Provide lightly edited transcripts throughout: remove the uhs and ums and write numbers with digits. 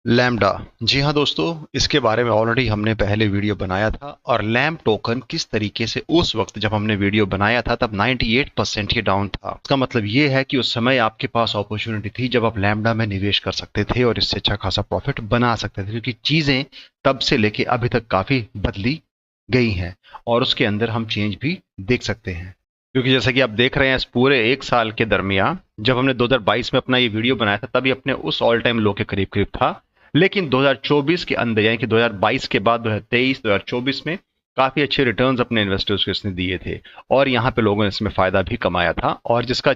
Lambda. जी हाँ दोस्तों, इसके बारे में ऑलरेडी हमने पहले वीडियो बनाया था और लैम्ब टोकन किस तरीके से उस वक्त जब हमने वीडियो बनाया था तब 98% ये डाउन था। इसका मतलब ये है कि उस समय आपके पास अपॉर्चुनिटी थी जब आप लैम्बडा में निवेश कर सकते थे और इससे अच्छा खासा प्रॉफिट बना सकते थे, क्योंकि चीजें तब से लेके अभी तक काफी बदली गई हैं और उसके अंदर हम चेंज भी देख सकते हैं। क्योंकि जैसा कि आप देख रहे हैं, इस पूरे एक साल के दरमियान जब हमने 2022 में अपना ये वीडियो बनाया था तभी अपने उस ऑल टाइम लो के करीब करीब था, लेकिन 2024 के अंदर यानी कि 2022 के बाद 2023 2024 में काफी अच्छे रिटर्न्स अपने इन्वेस्टर्स को इसने दिए थे और यहाँ पे लोगों ने इसमें फायदा भी कमाया था और जिसका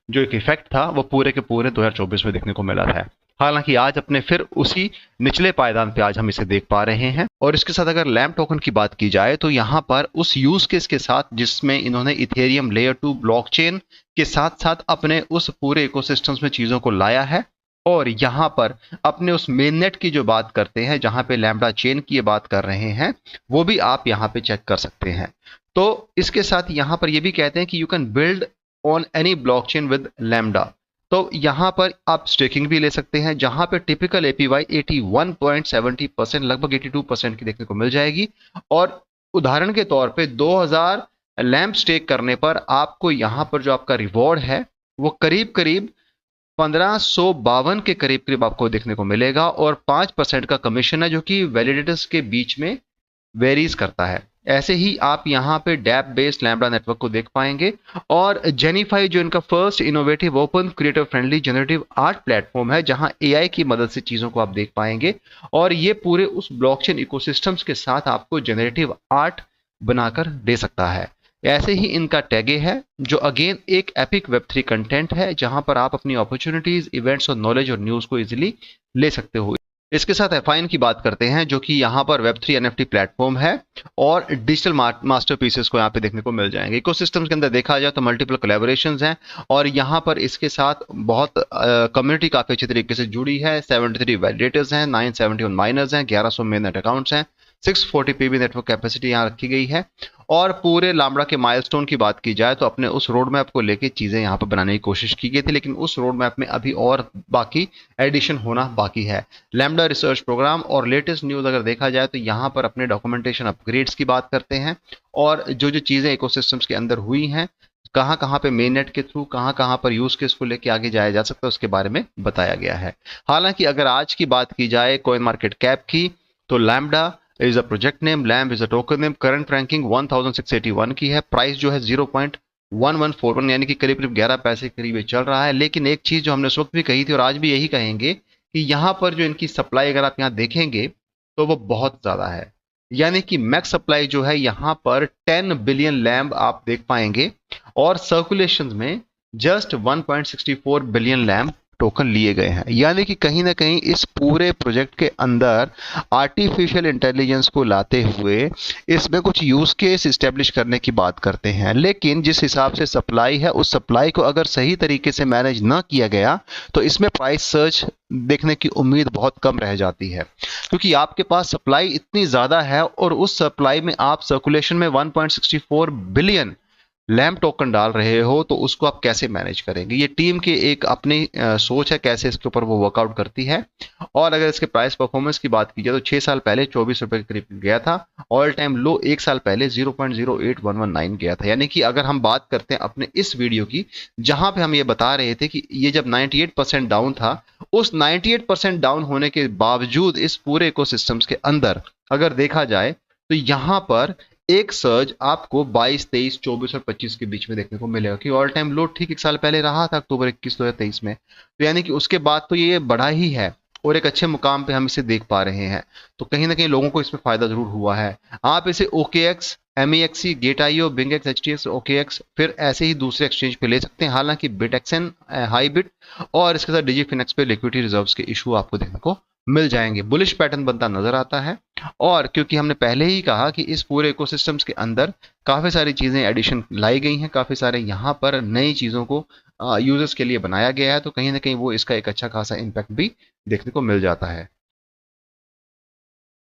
जो एक इफेक्ट था वो पूरे के पूरे 2024 में देखने को मिला था। हालांकि आज अपने फिर उसी निचले पायदान पे आज हम इसे देख पा रहे हैं। और इसके साथ अगर लैम्प टोकन की बात की जाए तो यहाँ पर उस यूज केस के साथ जिसमें इन्होंने इथेरियम लेयर 2 ब्लॉकचेन के साथ साथ अपने उस पूरे इकोसिस्टम्स में चीजों को लाया है और यहाँ पर अपने उस मेन नेट की जो बात करते हैं, जहां पे लैम्बडा चेन की ये बात कर रहे हैं, वो भी आप यहाँ पे चेक कर सकते हैं। तो इसके साथ यहाँ पर ये भी कहते हैं कि you can build on any blockchain with lambda. तो यहाँ पर आप स्टेकिंग भी ले सकते हैं, जहां पे टिपिकल एपीवाई 81.70% लगभग 82% की देखने को मिल जाएगी। और उदाहरण के तौर पे 2000 लैम्प स्टेक करने पर आपको यहाँ पर जो आपका रिवॉर्ड है वो करीब करीब 1552 के करीब करीब आपको देखने को मिलेगा और 5% का कमीशन है जो कि वैलिडेटर्स के बीच में वेरीज करता है। ऐसे ही आप यहाँ पे डैप बेस्ड लैम्बडा नेटवर्क को देख पाएंगे और जेनीफाई जो इनका first innovative open creator friendly generative art platform है, जहां एआई की मदद से चीजों को आप देख पाएंगे और ये पूरे उस ब्लॉकचेन इकोसिस्टम्स के साथ आपको जनरेटिव आर्ट बनाकर दे सकता है। ऐसे ही इनका टैगे है जो अगेन एक एपिक वेब 3 कंटेंट है, जहां पर आप अपनी अपॉर्चुनिटीज, इवेंट्स और नॉलेज और न्यूज को इजीली ले सकते हो। इसके साथ एफआईएन की बात करते हैं, जो कि यहाँ पर वेब 3 एनएफटी प्लेटफॉर्म है और डिजिटल मास्टर पीसेस को यहाँ पे देखने को मिल जाएंगे। इकोसिस्टम्स के अंदर देखा जाए तो मल्टीपल कोलैबोरेशंस हैं और यहाँ पर इसके साथ बहुत कम्युनिटी काफी अच्छी तरीके से जुड़ी है। 73 वैलिडेटर्स हैं, 971 माइनर्स हैं, 1100 मेन नेट अकाउंट्स हैं, 640 पीबी नेटवर्क कैपेसिटी यहाँ रखी गई है। और पूरे लामड़ा के माइलस्टोन की बात की जाए तो अपने उस रोड मैप को लेके चीजें यहाँ पर बनाने की कोशिश की गई थी, लेकिन उस रोड मैप में अभी और बाकी एडिशन होना बाकी है। लैम्बडा रिसर्च प्रोग्राम और लेटेस्ट न्यूज अगर देखा जाए तो यहाँ पर अपने डॉक्यूमेंटेशन अपग्रेड्स की बात करते हैं और जो जो चीजें इकोसिस्टम्स के अंदर हुई हैं, कहाँ कहाँ पे मेन नेट के थ्रू कहाँ कहाँ पर यूज केस को लेके आगे जाया जा सकता है, उसके बारे में बताया गया है। हालांकि अगर आज की बात की जाए कॉइन मार्केट कैप की, तो lambda is a project name, lamb is a token name, current ranking 1681 की है, प्राइस जो है 0.1141 यानी कि करीब करीब 11 पैसे के करीब चल रहा है। लेकिन एक चीज जो हमने उस वक्त भी कही थी और आज भी यही कहेंगे कि यहाँ पर जो इनकी सप्लाई अगर आप यहाँ देखेंगे तो वो बहुत ज्यादा है। यानी कि मैक्स सप्लाई जो है यहाँ पर 10 बिलियन लैम्ब आप देख पाएंगे और सर्कुलेशन में जस्ट 1.64 बिलियन लैम्ब टोकन लिए गए हैं। यानी कि कहीं ना कहीं इस पूरे प्रोजेक्ट के अंदर आर्टिफिशियल इंटेलिजेंस को लाते हुए इसमें कुछ यूज केस इस्टेब्लिश करने की बात करते हैं, लेकिन जिस हिसाब से सप्लाई है उस सप्लाई को अगर सही तरीके से मैनेज ना किया गया तो इसमें प्राइस सर्च देखने की उम्मीद बहुत कम रह जाती है, क्योंकि आपके पास सप्लाई इतनी ज्यादा है और उस सप्लाई में आप सर्कुलेशन में 1.64 बिलियन लैम्प टोकन डाल रहे हो तो उसको आप कैसे मैनेज करेंगे। ये टीम की एक अपनी सोच है कैसे इसके ऊपर वो वर्कआउट करती है। और अगर इसके प्राइस परफॉर्मेंस की बात की जाए तो 6 साल पहले 24 रुपए के करीब गया था, ऑल टाइम लो 1 साल पहले 0.08119 गया था। यानी कि अगर हम बात करते हैं अपने इस वीडियो की, जहां पे हम ये बता रहे थे कि ये जब 98% डाउन था, उस 98% डाउन होने के बावजूद इस पूरे इकोसिस्टम्स के अंदर अगर देखा जाए तो यहां पर एक सर्ज आपको 22, 23, 24 और 25 के बीच में देखने को मिलेगा कि ऑल टाइम लो ठीक 1 साल पहले रहा था अक्टूबर 21 2023 में। तो यानी कि उसके बाद तो ये बढ़ा ही है और एक अच्छे मुकाम पे हम इसे देख पा रहे हैं। तो कहीं ना कहीं लोगों को इसमें फायदा जरूर हुआ है। आप इसे OKX, MEXC, गेट.io, बिंगएक्स, HTX, OKX फिर ऐसे ही दूसरे एक्सचेंज पे ले सकते हैं। हालांकि बिटएक्सन, हाईबिट और इसके साथ डिजिफिनेक्स पे लिक्विडिटी रिजर्व्स के इशू आपको देखने को मिल जाएंगे। बुलिश पैटर्न बनता नजर आता है और क्योंकि हमने पहले ही कहा कि इस पूरे इकोसिस्टम्स के अंदर काफ़ी सारी चीज़ें एडिशन लाई गई हैं, काफ़ी सारे यहाँ पर नई चीज़ों को यूजर्स के लिए बनाया गया है, तो कहीं ना कहीं वो इसका एक अच्छा खासा इम्पैक्ट भी देखने को मिल जाता है।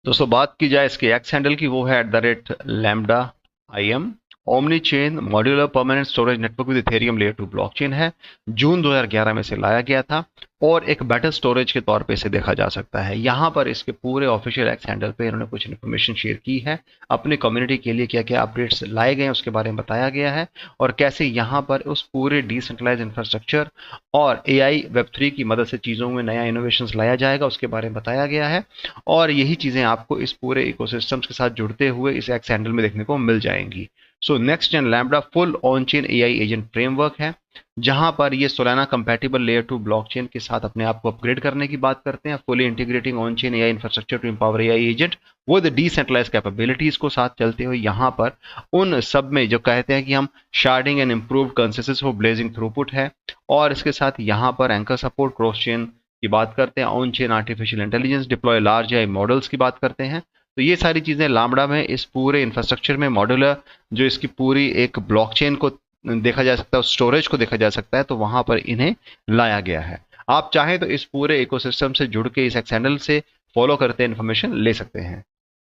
दोस्तों बात की जाए इसके एक्स हैंडल की, वो है @lambda IM omni chain modular permanent storage network with Ethereum layer 2 blockchain है। जून 2011 में से लाया गया था और एक बेटर स्टोरेज के तौर पे इसे देखा जा सकता है। यहाँ पर इसके पूरे ऑफिशियल एक्स हैंडल पे इन्होंने कुछ इन्फॉर्मेशन शेयर की है, अपनी कम्युनिटी के लिए क्या क्या अपडेट्स लाए गए हैं उसके बारे में बताया गया है, और कैसे यहाँ पर उस पूरे डिसेंट्रलाइज इंफ्रास्ट्रक्चर और AI Web3 की मदद से चीज़ों में नया इनोवेशंस लाया जाएगा उसके बारे में बताया गया है। और यही चीज़ें आपको इस पूरे इकोसिस्टम्स के साथ जुड़ते हुए इस एक्स हैंडल में देखने को मिल जाएंगी। So next gen lambda full on chain AI agent framework है, जहां पर ये सोलाना कंपैटिबल लेयर 2 ब्लॉकचेन के साथ अपने आप को अपग्रेड करने की बात करते हैं। Fully integrating on chain AI infrastructure to empower AI agent with decentralize capabilities को साथ चलते हुए यहाँ पर उन सब में जो कहते हैं कि हम sharding and improved consensus for blazing throughput है, और इसके साथ यहाँ पर एंकर सपोर्ट क्रॉस चेन की बात करते हैं, on chain artificial intelligence deploy large AI models की बात करते हैं। तो ये सारी चीज़ें लैम्बडा में इस पूरे इंफ्रास्ट्रक्चर में मॉड्यूलर जो इसकी पूरी एक ब्लॉकचेन को देखा जा सकता है, स्टोरेज को देखा जा सकता है, तो वहां पर इन्हें लाया गया है। आप चाहें तो इस पूरे इकोसिस्टम से जुड़ के इस एक्सैंडल से फॉलो करते इन्फॉर्मेशन ले सकते हैं।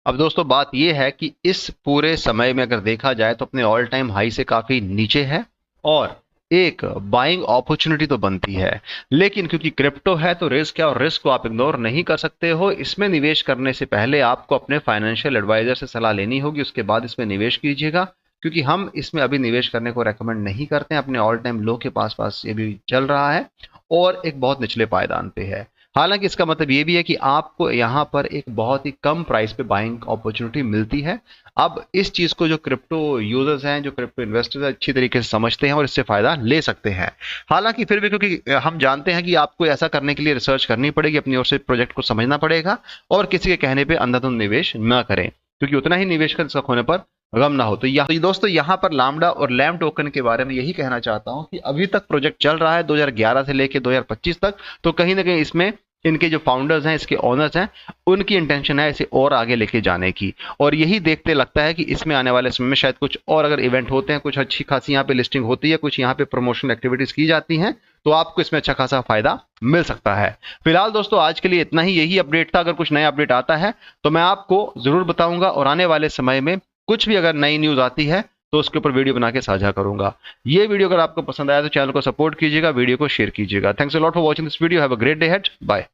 अब दोस्तों बात यह है कि इस पूरे समय में अगर देखा जाए तो अपने ऑल टाइम हाई से काफी नीचे है और एक बाइंग अपॉर्चुनिटी तो बनती है, लेकिन क्योंकि क्रिप्टो है तो रिस्क है और रिस्क को आप इग्नोर नहीं कर सकते हो। इसमें निवेश करने से पहले आपको अपने फाइनेंशियल एडवाइजर से सलाह लेनी होगी, उसके बाद इसमें निवेश कीजिएगा, क्योंकि हम इसमें अभी निवेश करने को रेकमेंड नहीं करते हैं। अपने ऑल टाइम लो के पास ये भी चल रहा है और एक बहुत निचले पायदान पे है। हालांकि इसका मतलब ये भी है कि आपको यहाँ पर एक बहुत ही कम प्राइस पे बाइंग अपॉर्चुनिटी मिलती है। अब इस चीज को जो क्रिप्टो यूजर्स हैं, जो क्रिप्टो इन्वेस्टर्स हैं, अच्छी तरीके से समझते हैं और इससे फायदा ले सकते हैं। हालांकि फिर भी क्योंकि हम जानते हैं कि आपको ऐसा करने के लिए रिसर्च करनी पड़ेगी, अपनी ओर से प्रोजेक्ट को समझना पड़ेगा और किसी के कहने पर अंधाधुंध निवेश न करें, क्योंकि उतना ही निवेश कर सकते होने पर गम ना हो। तो दोस्तों यहाँ पर लैम्बडा और लैम टोकन के बारे में यही कहना चाहता हूं कि अभी तक प्रोजेक्ट चल रहा है 2011 से लेकर 2025 तक, तो कहीं ना कहीं इसमें इनके जो फाउंडर्स हैं, इसके ओनर्स हैं, उनकी इंटेंशन है इसे और आगे लेके जाने की, और यही देखते लगता है कि इसमें आने वाले समय में शायद कुछ और अगर इवेंट होते हैं, कुछ अच्छी खासी यहाँ पे लिस्टिंग होती है, कुछ यहाँ पे प्रमोशनल एक्टिविटीज की जाती हैं, तो आपको इसमें अच्छा खासा फायदा मिल सकता है। फिलहाल दोस्तों आज के लिए इतना ही, यही अपडेट था। अगर कुछ नया अपडेट आता है तो मैं आपको जरूर बताऊंगा, और आने वाले समय में कुछ भी अगर नई न्यूज आती है तो उसके ऊपर वीडियो बना के साझा करूंगा। ये वीडियो अगर आपको पसंद आया तो चैनल को सपोर्ट कीजिएगा, वीडियो को शेयर कीजिएगा। Thanks a lot for watching this video. Have a great day ahead. Bye.